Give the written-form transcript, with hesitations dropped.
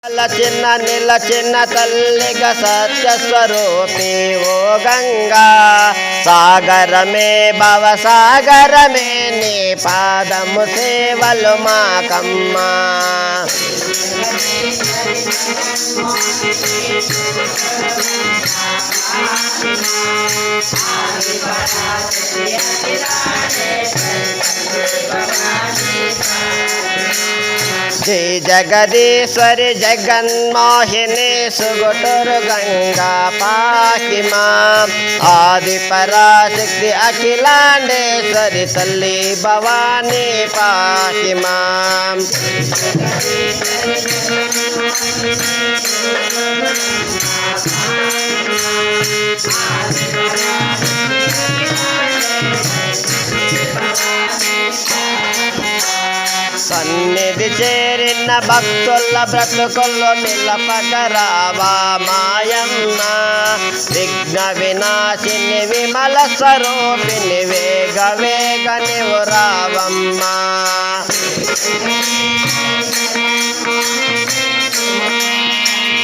చిన్న నిల చిన్న తల్లిగా సత్య స్వరూపి ఓ గంగా సాగరమే భవ సాగరమే నీ పాదము సేవలు మాకమ్మా జై జగదీశ్వరి జగన్మోహిని సుగుటూరు గంగా పాకి మాం ఆది పరాశక్తి అఖిలాండేశ్వరి తల్లి భవానీ పాకి మాం సన్నిధి చేరిన భక్తుల బ్రతుకుల్లో నిలపగరావా మాయమ్మ విఘ్న వినాశిని విమల స్వరూపిణి వేగ వేగ నీవు రావమ్మా